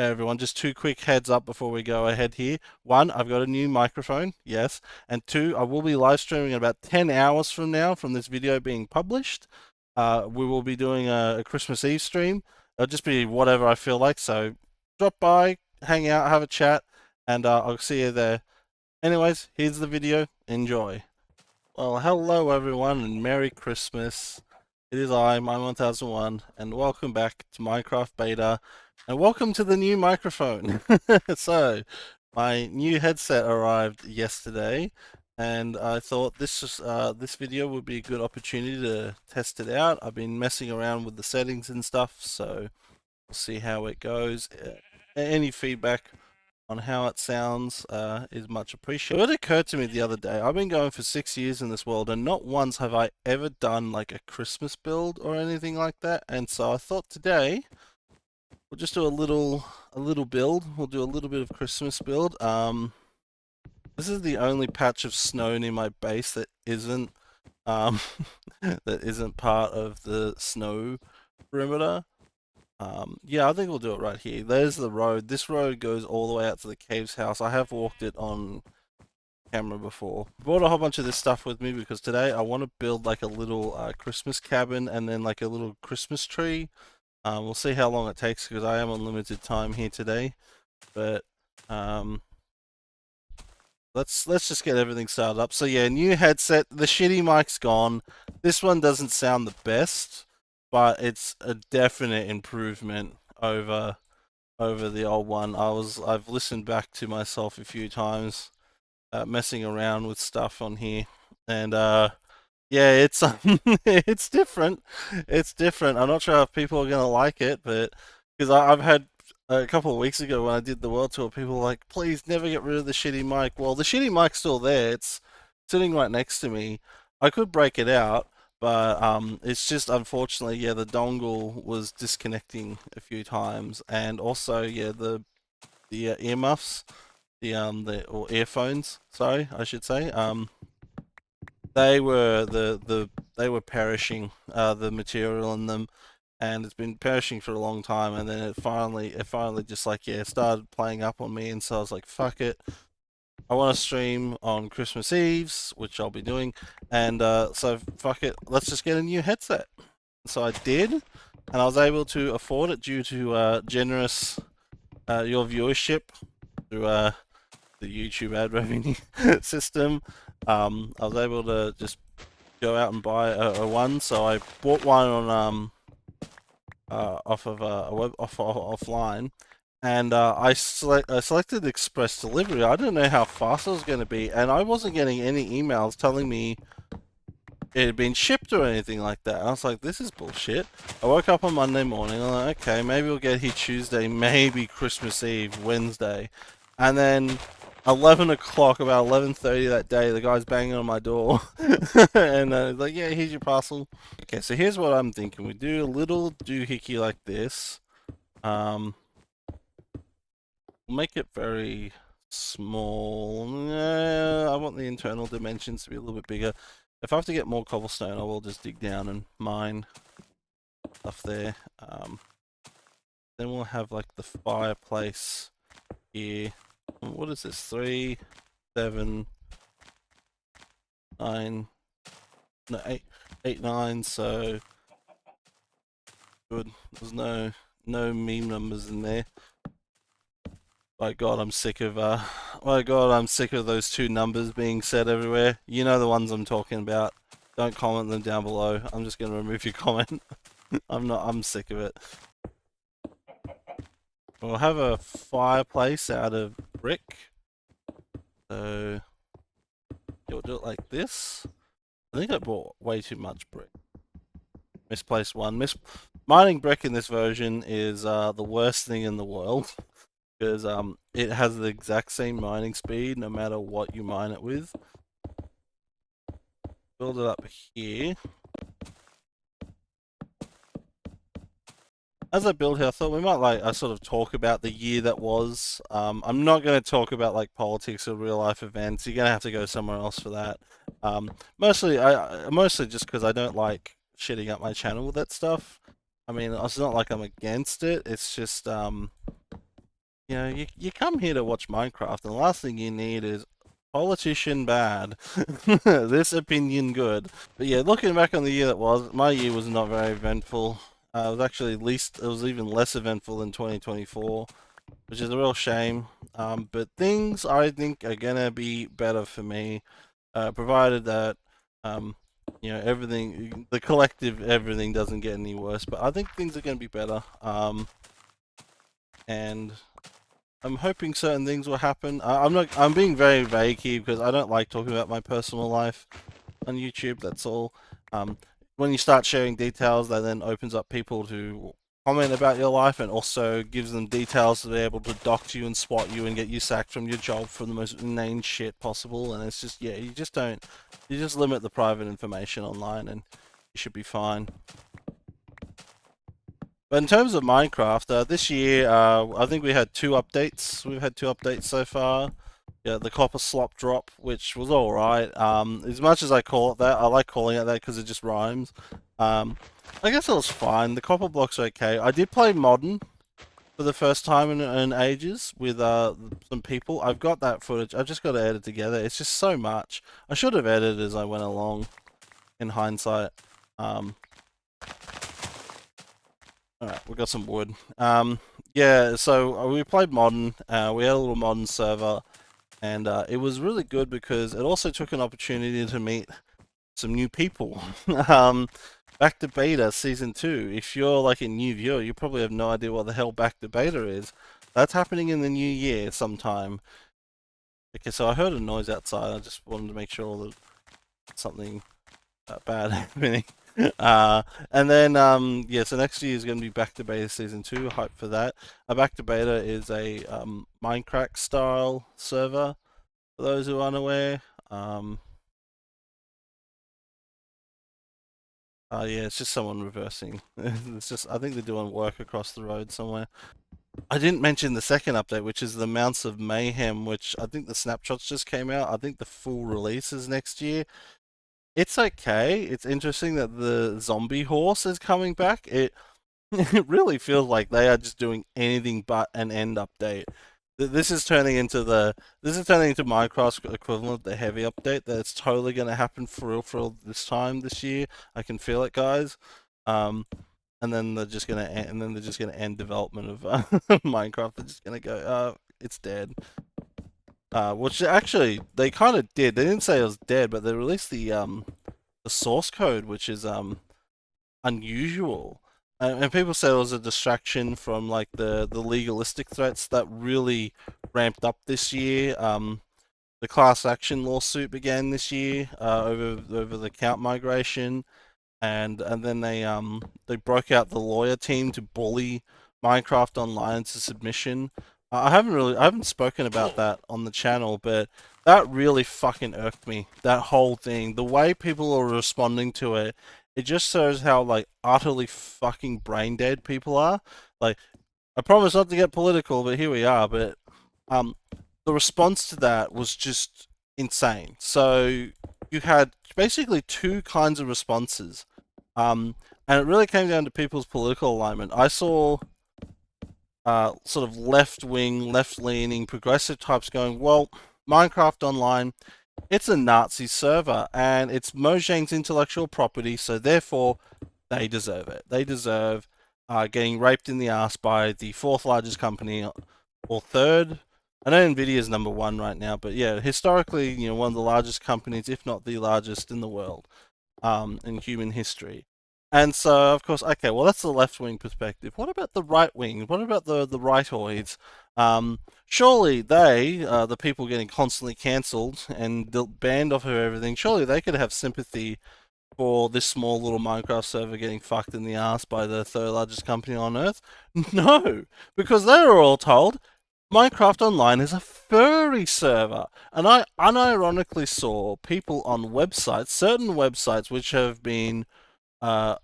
Hey everyone, just two quick heads up before we go ahead here. One, I've got a new microphone, yes. And two, I will be live streaming in about 10 hours from now from this video being published. We will be doing a Christmas Eve stream. It'll just be whatever I feel like. So drop by, hang out, have a chat, and I'll see you there. Anyways, here's the video. Enjoy. Well, hello everyone, and Merry Christmas. It is I, My1001, and welcome back to Minecraft Beta, and welcome to the new microphone. So, my new headset arrived yesterday, and I thought this video would be a good opportunity to test it out. I've been messing around with the settings and stuff, so we'll see how it goes. Any feedback on how it sounds is much appreciated. It occurred to me the other day, I've been going for 6 years in this world, and not once have I ever done like a Christmas build or anything like that. And so I thought today we'll just do a little build. We'll do a little bit of Christmas build. This is the only patch of snow near my base that isn't um that isn't part of the snow perimeter. Yeah, I think we'll do it right here. There's the road. This road goes all the way out to the cave's house. I have walked it on camera before. Brought a whole bunch of this stuff with me because today I want to build like a little Christmas cabin and then like a little Christmas tree. We'll see how long it takes because I am on limited time here today. But um, let's just get everything started up. So yeah, new headset. The shitty mic's gone. This one doesn't sound the best, but it's a definite improvement over the old one. I've listened back to myself a few times, messing around with stuff on here, and yeah, it's it's different. It's different. I'm not sure if people are gonna like it, but because I've had a couple of weeks ago when I did the world tour, people were like, please never get rid of the shitty mic. Well, the shitty mic's still there. It's sitting right next to me. I could break it out, but it's just unfortunately, yeah, the dongle was disconnecting a few times, and also, yeah, the earmuffs, the or earphones, sorry, I should say, they were they were perishing, the material in them, and it's been perishing for a long time, and then it finally just like, yeah, started playing up on me, and so I was like, fuck it. I want to stream on Christmas Eves, which I'll be doing, and so fuck it, let's just get a new headset. So I did, and I was able to afford it due to generous your viewership through the YouTube ad revenue system. I was able to just go out and buy a one, so I bought one on off of a web offline, and I selected express delivery. I didn't know how fast it was going to be, and I wasn't getting any emails telling me it had been shipped or anything like that. I was like, this is bullshit. I woke up on Monday morning. I'm like, okay, maybe we'll get here Tuesday, maybe Christmas Eve, Wednesday, and then 11 o'clock, about 11:30 that day, the guy's banging on my door, and he's like, yeah, here's your parcel. Okay, so here's what I'm thinking. We do a little doohickey like this. Um, we'll make it very small. I want the internal dimensions to be a little bit bigger. If I have to get more cobblestone, I will just dig down and mine stuff there. Then we'll have like the fireplace here. What is this? 3, 7, 9, no, 8, 8, 9. So good. There's no meme numbers in there. My God, I'm sick of my God, I'm sick of those two numbers being said everywhere. You know the ones I'm talking about. Don't comment them down below. I'm just gonna remove your comment. I'm sick of it. We'll have a fireplace out of brick. So you'll do it like this. I think I bought way too much brick. Misplaced one. Mining brick in this version is the worst thing in the world. Because it has the exact same mining speed no matter what you mine it with. Build it up here. As I build here, I thought we might like I sort of talk about the year that was. I'm not going to talk about like politics or real life events. You're going to have to go somewhere else for that. Mostly just because I don't like shitting up my channel with that stuff. I mean, it's not like I'm against it. It's just You know, you come here to watch Minecraft, and the last thing you need is politician bad, this opinion good. But yeah, looking back on the year that was, my year was not very eventful. It was actually it was even less eventful than 2024, which is a real shame. But things I think are gonna be better for me, provided that um, everything, the collective everything doesn't get any worse. But I think things are gonna be better. And I'm hoping certain things will happen. I'm not. I'm being very vague here because I don't like talking about my personal life on YouTube. That's all. Um, when you start sharing details, that then opens up people to comment about your life and also gives them details to be able to dox you and swat you and get you sacked from your job for the most inane shit possible. And it's just, yeah, you just don't. You just limit the private information online, and you should be fine. But in terms of Minecraft, this year, I think we had two updates. We've had two updates so far. Yeah, the copper slop drop, which was all right. As much as I call it that, I like calling it that because it just rhymes. I guess it was fine. The copper block's okay. I did play modern for the first time in ages with some people. I've got that footage. I've just got to edit together. It's just so much. I should have edited as I went along. In hindsight. Alright, we got some wood. Yeah, so we played modern. We had a little modern server, and it was really good because it also took an opportunity to meet some new people. Back to Beta Season 2. If you're like a new viewer, you probably have no idea what the hell Back to Beta is. That's happening in the new year sometime. Okay, so I heard a noise outside. I just wanted to make sure that something bad happening. And then yeah, so next year is going to be Back to Beta Season 2. Hype for that. Back to Beta is a Minecraft style server for those who are unaware. Yeah, it's just someone reversing. It's just, I think they're doing work across the road somewhere. I didn't mention the second update, which is the Mounts of Mayhem, which I think the snapshots just came out. I think the full release is next year. It's okay. It's interesting that the zombie horse is coming back. It really feels like they are just doing anything but an end update. This is turning into Minecraft's equivalent, the heavy update. That it's totally going to happen for real this time this year. I can feel it, guys. And then they're just gonna end development of Minecraft. They're just gonna go, it's dead. Which actually they kind of did. They didn't say it was dead, but they released the source code, which is unusual. And people say it was a distraction from like the legalistic threats that really ramped up this year. The class action lawsuit began this year over the count migration, and then they broke out the lawyer team to bully Minecraft Online to submission. I haven't spoken about that on the channel, but that really fucking irked me. That whole thing, the way people are responding to it, it just shows how like utterly fucking brain dead people are. Like, I promise not to get political, but here we are. But um, the response to that was just insane. So you had basically two kinds of responses. And it really came down to people's political alignment. I saw sort of left-wing, left-leaning, progressive types going, well, Minecraft Online, it's a Nazi server, and it's Mojang's intellectual property, so therefore they deserve it. They deserve getting raped in the ass by the fourth largest company, or third. I know Nvidia's number one right now, but yeah, historically, one of the largest companies, if not the largest in the world, in human history. And so, of course, okay, well, that's the left wing perspective. What about the right wing? What about the rightoids? Surely they, the people getting constantly cancelled and banned off of everything, surely they could have sympathy for this small little Minecraft server getting fucked in the ass by the third largest company on earth? No, because they were all told Minecraft Online is a furry server. And I unironically saw people on websites, certain websites, which have been an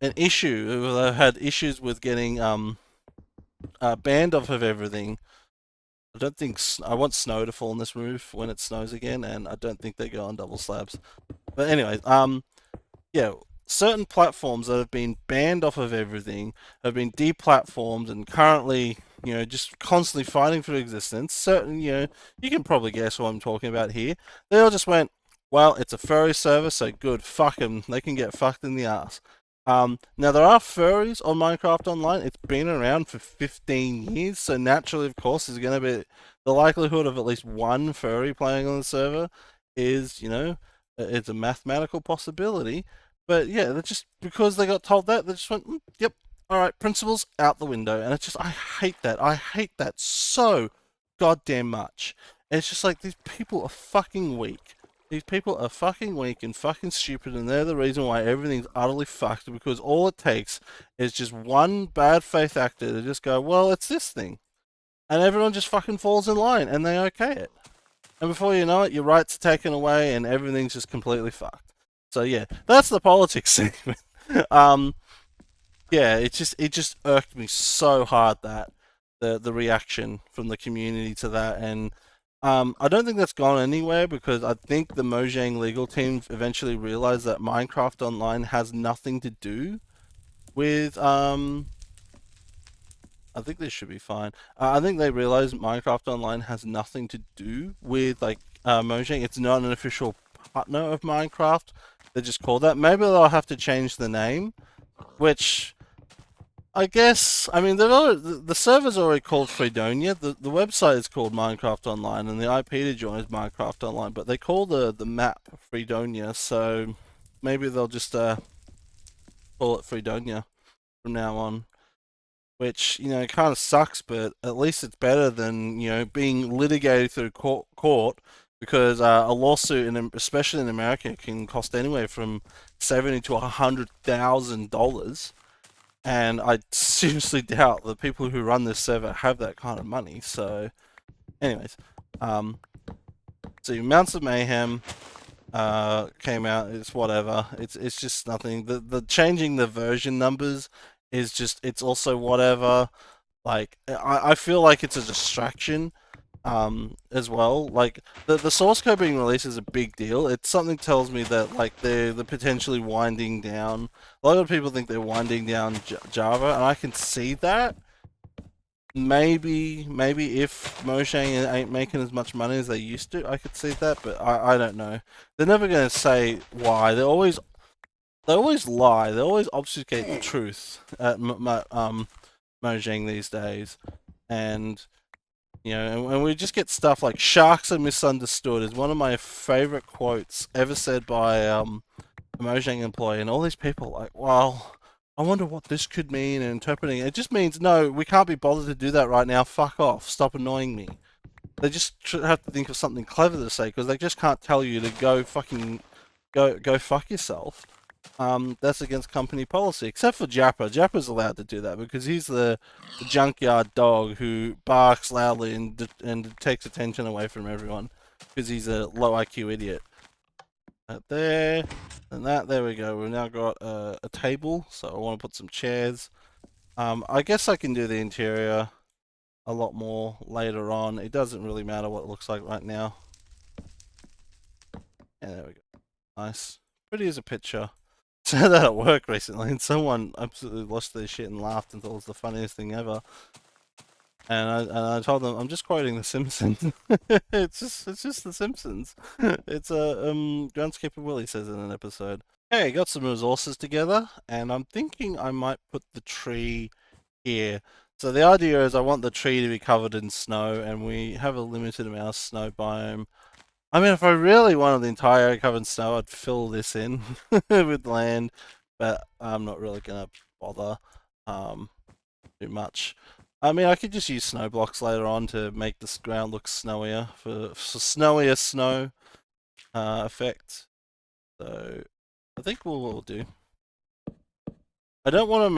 issue. They've had issues with getting banned off of everything. I don't think I want snow to fall on this roof when it snows again, and I don't think they go on double slabs. But anyway, yeah, certain platforms that have been banned off of everything have been deplatformed and currently just constantly fighting for existence. Certain, you can probably guess what I'm talking about here. They all just went, well, it's a furry server, so good, fuck them. They can get fucked in the ass. Now there are furries on Minecraft Online. It's been around for 15 years, so naturally, of course, there's going to be the likelihood of at least one furry playing on the server is, it's a mathematical possibility. But yeah, they just because they got told that, they just went, yep, all right, principles out the window. And it's just, I hate that. I hate that so goddamn much. And it's just like these people are fucking weak. These people are fucking weak and fucking stupid, and they're the reason why everything's utterly fucked. Because all it takes is just one bad faith actor to just go, well, it's this thing, and everyone just fucking falls in line and they okay it. And before you know it, your rights are taken away and everything's just completely fucked. So yeah, that's the politics segment. um, yeah, it just irked me so hard that the reaction from the community to that, and I don't think that's gone anywhere because I think the Mojang legal team eventually realized that Minecraft Online has nothing to do with I think this should be fine. I think they realize Minecraft Online has nothing to do with like Mojang. It's not an official partner of Minecraft. They just call that. Maybe they'll have to change the name, which I guess. I mean, the server's already called Freedonia. The website is called Minecraft Online, and the IP to join is Minecraft Online. But they call the map Freedonia, so maybe they'll just call it Freedonia from now on, which kind of sucks, but at least it's better than being litigated through court because a lawsuit, especially in America, can cost anywhere from $70,000 to $100,000, and I seriously doubt the people who run this server have that kind of money. So, anyways, so Mounts of Mayhem came out. It's whatever. It's just nothing. The changing the version numbers is just it's also whatever. Like I feel like it's a distraction as well. Like the source code being released is a big deal. It's something tells me that like they're potentially winding down. A lot of people think they're winding down Java, and I can see that. Maybe if Mojang ain't making as much money as they used to, I could see that, but I don't know. They're never gonna say why. They always lie. They always obfuscate the truth at Mojang these days, and and we just get stuff like "sharks are misunderstood" is one of my favorite quotes ever said by a Mojang employee, and all these people are like, well, I wonder what this could mean, and interpreting it. It just means no, we can't be bothered to do that right now. Fuck off. Stop annoying me. They just have to think of something clever to say because they just can't tell you to go fucking go fuck yourself. That's against company policy, except for Japper. Japper's allowed to do that because he's the junkyard dog who barks loudly and takes attention away from everyone because he's a low IQ idiot. There, and that. There we go. We've now got a table, so I want to put some chairs. I guess I can do the interior a lot more later on. It doesn't really matter what it looks like right now. And there we go. Nice. Pretty as a picture. Said that at work recently, and someone absolutely lost their shit and laughed and thought it was the funniest thing ever. And I told them I'm just quoting The Simpsons. it's just The Simpsons. It's a Groundskeeper Willie says in an episode. Hey, got some resources together, and I'm thinking I might put the tree here. So the idea is I want the tree to be covered in snow, and we have a limited amount of snow biome. I mean, if I really wanted the entire area covered in snow, I'd fill this in with land, but I'm not really gonna bother too much. I mean, I could just use snow blocks later on to make this ground look snowier for snowier snow effect. So I think we'll do. I don't want to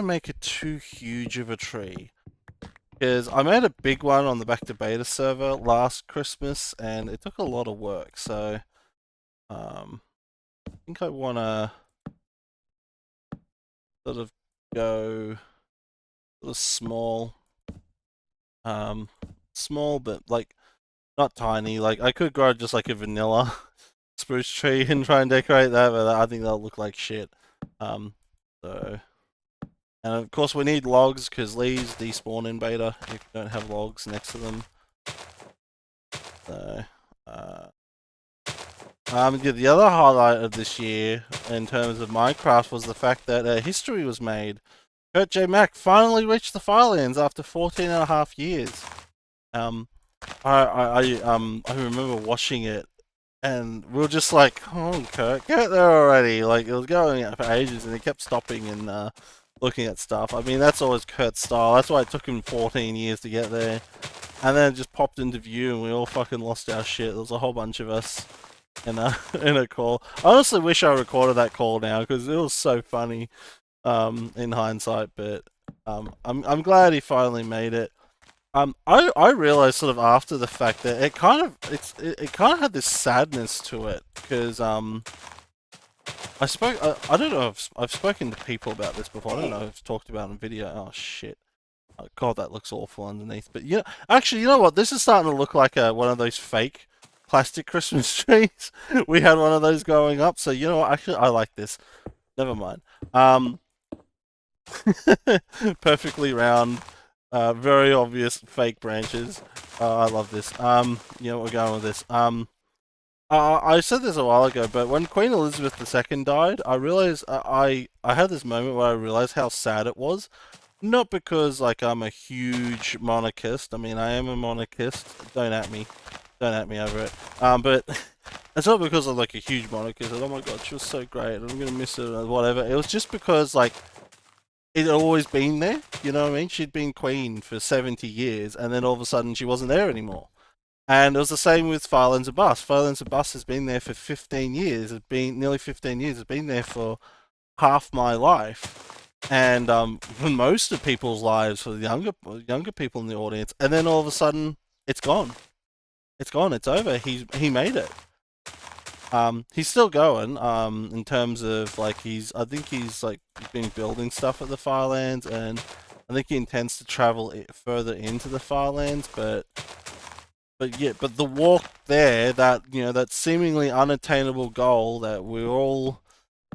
make it too huge of a tree. Because I made a big one on the Back to Beta server last Christmas, and it took a lot of work. So, I think I want to sort of go sort of small, small but like not tiny. Like I could grow just like a vanilla spruce tree and try and decorate that, but I think that'll look like shit. So And of course we need logs because Lee's despawn in beta if you don't have logs next to them. So, yeah, the other highlight of this year in terms of Minecraft was the fact that history was made. Kurt J. Mack finally reached the Firelands after 14 and a half years. Um, I remember watching it, and we were just like, "Come on, Kurt, get there already!" Like it was going out for ages, and he kept stopping and looking at stuff. I mean, that's always Kurt's style. That's why it took him 14 years to get there, and then it just popped into view, and we all fucking lost our shit. There was a whole bunch of us in a in a call. I honestly wish I recorded that call now because it was so funny in hindsight. But I'm glad he finally made it. I realized sort of after the fact that it kind of had this sadness to it because I don't know if I've spoken to people about this before. I don't know if I've talked about it in video. Oh shit. Oh, God, that looks awful underneath. But yeah, actually, you know what? This is starting to look like one of those fake plastic Christmas trees. We had one of those going up, so you know what? Actually, I like this. Never mind. Perfectly round, very obvious fake branches. I love this. You know, we're going with this. I said this a while ago, but when Queen Elizabeth II died, I realized I had this moment where I realized how sad it was. Not because like I'm a huge monarchist. I mean, I am a monarchist. Don't at me over it. But it's not because I'm like a huge monarchist. Oh my god, she was so great. I'm gonna miss her or whatever. It was just because like it had always been there. You know what I mean? She'd been queen for 70 years, and then all of a sudden she wasn't there anymore. And it was the same with Firelands of Bus. Firelands of Bus has been there for 15 years. It's been nearly 15 years. It's been there for half my life, and for most of people's lives, for the younger people in the audience. And then all of a sudden, it's gone. It's gone. It's over. He made it. He's still going. In terms of like I think he's like been building stuff at the Firelands, and I think he intends to travel further into the Firelands. But yeah, but the walk there, that that seemingly unattainable goal that we're all,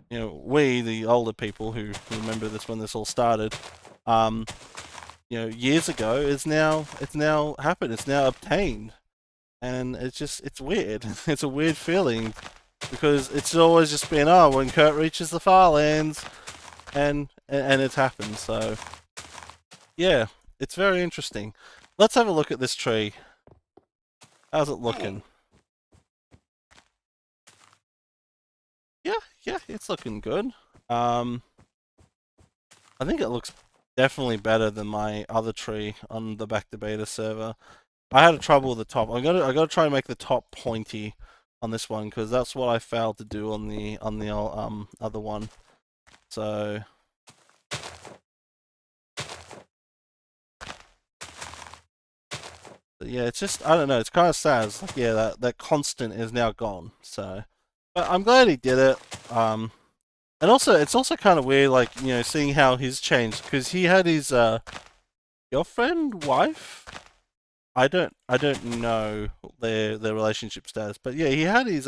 we the older people who remember this when this all started, um, years ago, it's now happened. It's now obtained, and it's weird. It's a weird feeling because it's always just been when Kurt reaches the Farlands, and it's happened. So yeah, it's very interesting. Let's have a look at this tree. How's it looking? Yeah, it's looking good. I think it looks definitely better than my other tree on the back to beta server. I had trouble with the top. I gotta try and make the top pointy on this one because that's what I failed to do on the other one. So yeah, it's just I don't know. It's kind of sad. It's like, yeah, that constant is now gone. So, but I'm glad he did it. And also it's also kind of weird, like seeing how he's changed because he had his girlfriend, wife. I don't know their relationship status, but yeah, he had his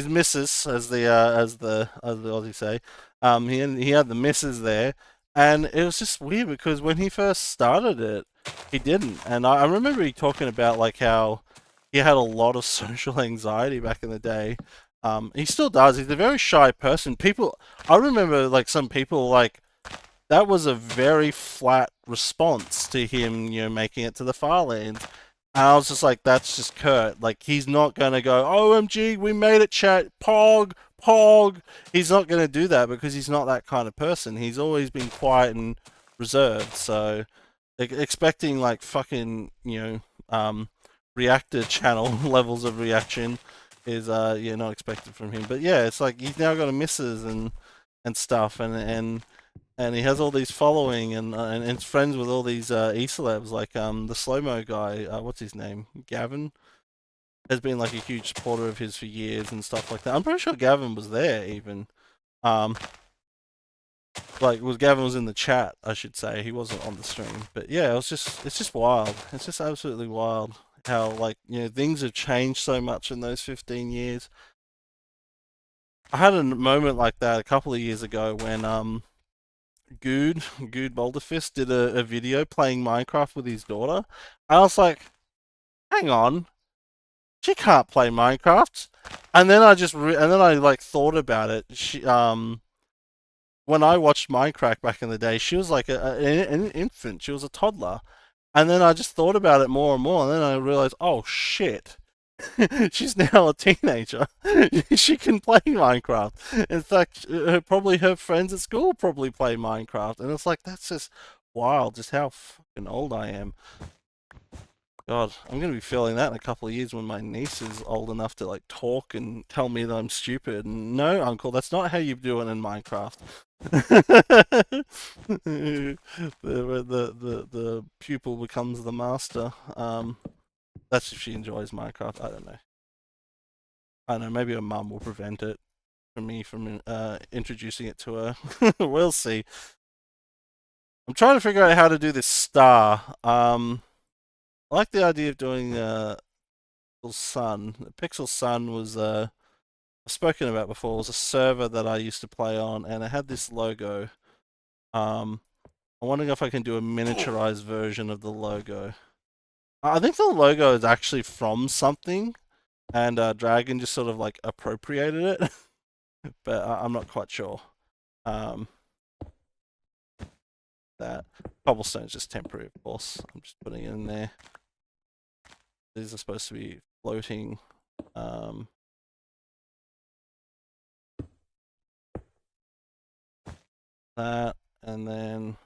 missus as the Aussie say. He had the missus there, and it was just weird because when he first started it, he didn't, and I remember he talking about like how he had a lot of social anxiety back in the day. He still does. He's a very shy person. I remember like some people like that was a very flat response to him, making it to the Farlands. And I was just like, that's just Kurt. Like, he's not going to go, OMG, we made it, chat, Pog, Pog. He's not going to do that because he's not that kind of person. He's always been quiet and reserved. So, expecting, like, fucking, reactor channel levels of reaction is, not expected from him. But yeah, it's like he's now got a missus and stuff. And he has all these following and it's friends with all these e-celebs like the slow-mo guy, what's his name, Gavin, has been like a huge supporter of his for years and stuff like that. I'm pretty sure Gavin was there even, um Gavin was in the chat, I should say. He wasn't on the stream, but yeah, it's just wild. It's just absolutely wild how like things have changed so much in those 15 years. I had a moment like that a couple of years ago when Good Boulderfist did a video playing Minecraft with his daughter. I was like, hang on, she can't play Minecraft. And then and then I like thought about it. When I watched Minecraft back in the day, she was like an infant. She was a toddler. And then I just thought about it more and more, and then I realized, oh shit, she's now a teenager. She can play Minecraft. In fact, probably her friends at school probably play Minecraft, and it's like that's just wild, just how fucking old I am. God, I'm gonna be feeling that in a couple of years when my niece is old enough to like talk and tell me that I'm stupid. And no, uncle, that's not how you do it in Minecraft. The pupil becomes the master. That's if she enjoys Minecraft. I don't know. I don't know. Maybe her mum will prevent it from me from introducing it to her. We'll see. I'm trying to figure out how to do this star. I like the idea of doing Sun. Pixel Sun was I've spoken about before. It was a server that I used to play on, and it had this logo. I'm wondering if I can do a miniaturized version of the logo. I think the logo is actually from something, and Dragon just sort of like appropriated it, but I'm not quite sure. Um, that cobblestone is just temporary, of course. I'm just putting it in there. These are supposed to be floating. That, and then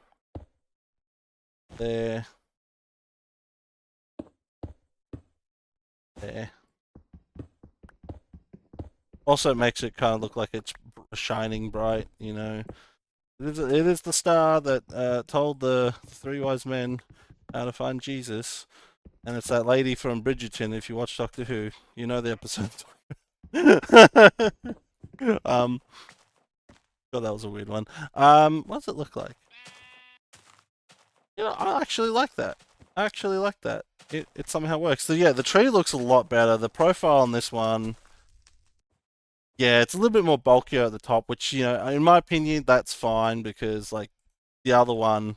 there, there. Also, it makes it kind of look like it's shining bright, you know. It is the star that told the three wise men how to find Jesus, and it's that lady from Bridgerton. If you watch Doctor Who, you know the episode. um, God, that was a weird one. What does it look like? You know, I actually like that. I actually like that. It somehow works. So yeah, the tree looks a lot better. The profile on this one, yeah, it's a little bit more bulkier at the top, which, you know, in my opinion, that's fine because like the other one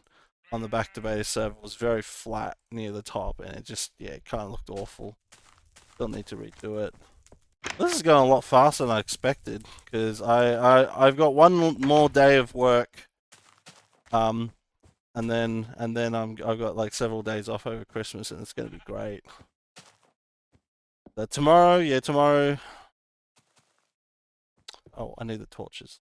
on the back to beta server was very flat near the top, and it just, yeah, it kind of looked awful. Still need to redo it. This is going a lot faster than I expected because I've got one more day of work, and then I've got like several days off over Christmas, and it's going to be great. Tomorrow, yeah, tomorrow. Oh, I need the torches.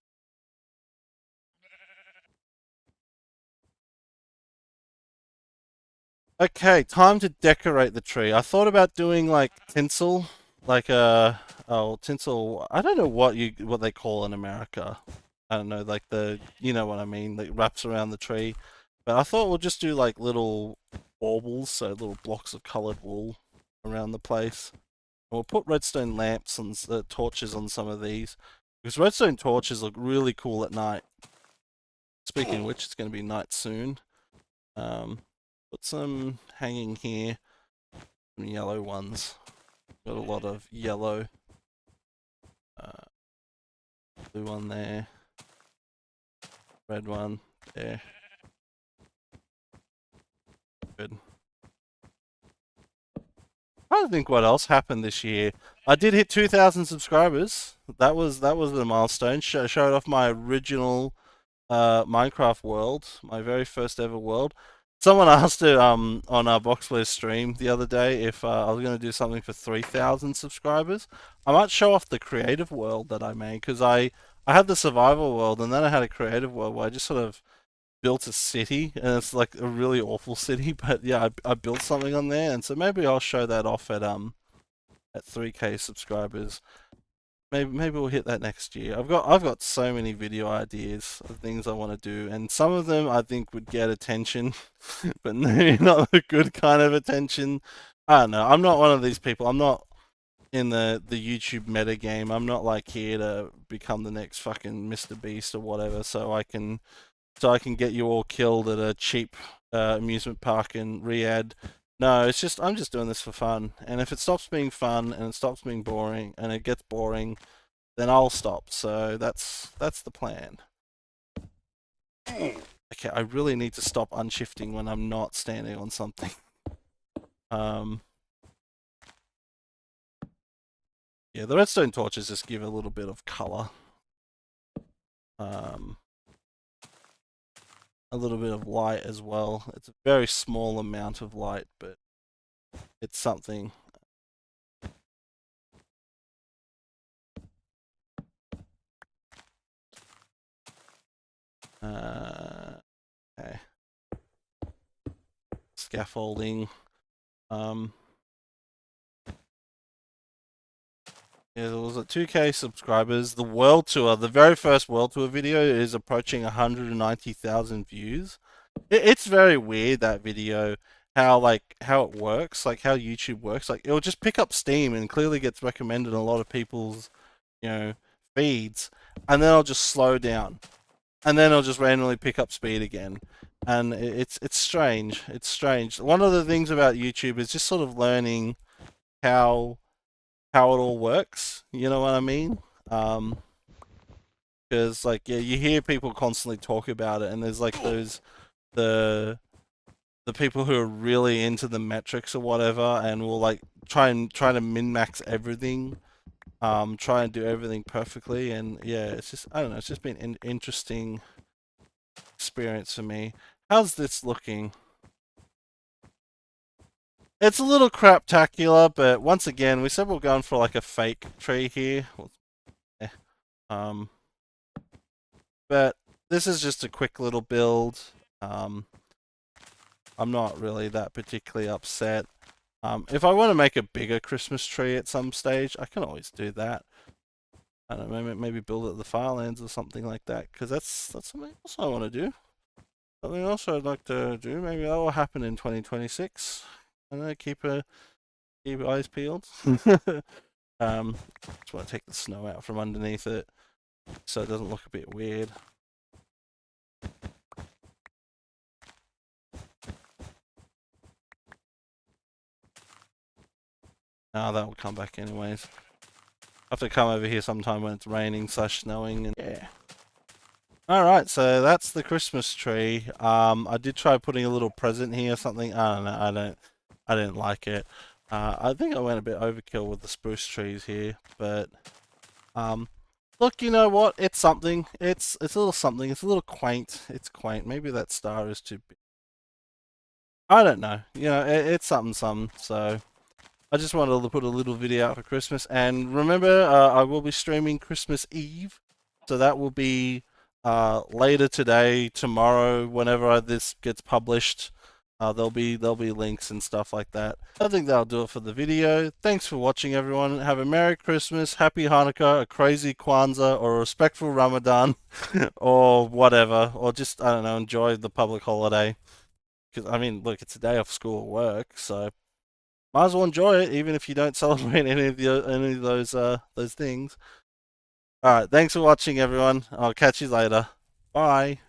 Okay, time to decorate the tree. I thought about doing like tinsel, like tinsel. I don't know what they call in America. I don't know, like you know what I mean, that wraps around the tree. But I thought we'll just do like little baubles, so little blocks of colored wool around the place. And we'll put redstone lamps and torches on some of these because redstone torches look really cool at night. Speaking of which, it's going to be night soon. Put some hanging here, some yellow ones. Got a lot of yellow. Blue one there. Red one there. Good. I don't think what else happened this year. I did hit 2,000 subscribers. That was a milestone. Showed off my original Minecraft world, my very first ever world. Someone asked it on our Boxplayer stream the other day if I was going to do something for 3,000 subscribers. I might show off the creative world that I made because I had the survival world and then I had a creative world where I just sort of built a city and it's like a really awful city, but yeah, I built something on there, and so maybe I'll show that off at 3K subscribers. Maybe we'll hit that next year. I've got so many video ideas of things I want to do, and some of them I think would get attention, but maybe not the good kind of attention. I don't know. I'm not one of these people. I'm not in the YouTube meta game. I'm not like here to become the next fucking Mr. Beast or whatever, so I can get you all killed at a cheap amusement park in Riyadh. No, it's just I'm just doing this for fun. And if it stops being fun and it stops being boring and it gets boring, then I'll stop. So that's the plan. Okay, I really need to stop unshifting when I'm not standing on something. Yeah, the redstone torches just give a little bit of color. A little bit of light as well. It's a very small amount of light, but it's something. Okay. Scaffolding. Yeah, there was a 2K subscribers. The world tour, the very first world tour video is approaching 190,000 views. It's very weird, that video, how it works, like how YouTube works. Like it'll just pick up steam and clearly gets recommended in a lot of people's, you know, feeds, and then I'll just slow down, and then I'll just randomly pick up speed again. And it's strange. It's strange. One of the things about YouTube is just sort of learning how it all works. You know what I mean? Because like, yeah, you hear people constantly talk about it, and there's like the people who are really into the metrics or whatever, and will like try to min max everything, try and do everything perfectly. And yeah, it's just, I don't know, it's just been an interesting experience for me. How's this looking? It's a little craptacular, but once again, we said we're going for like a fake tree here. Um, but this is just a quick little build. I'm not really that particularly upset. If I want to make a bigger Christmas tree at some stage, I can always do that. I don't know, maybe build it at the Firelands or something like that, because that's something else I want to do. Something else I'd like to do. Maybe that will happen in 2026. I don't know, keep eyes peeled. Just want to take the snow out from underneath it so it doesn't look a bit weird. Now that will come back anyways. I have to come over here sometime when it's raining / snowing, and yeah. Alright, so that's the Christmas tree. I did try putting a little present here or something. I don't know, I didn't like it. I think I went a bit overkill with the spruce trees here, but look, you know what? It's something. It's a little something. It's a little quaint. It's quaint. Maybe that star is too big. I don't know. You know, it's something. So I just wanted to put a little video out for Christmas. And remember, I will be streaming Christmas Eve, so that will be later today, tomorrow, whenever this gets published. There'll be links and stuff like that. I think that'll do it for the video. Thanks for watching, everyone. Have a Merry Christmas, Happy Hanukkah, a crazy Kwanzaa, or a respectful Ramadan, or whatever, or just, I don't know, enjoy the public holiday. Because I mean, look, it's a day off school or work, so might as well enjoy it, even if you don't celebrate any of those things. All right, thanks for watching, everyone. I'll catch you later. Bye.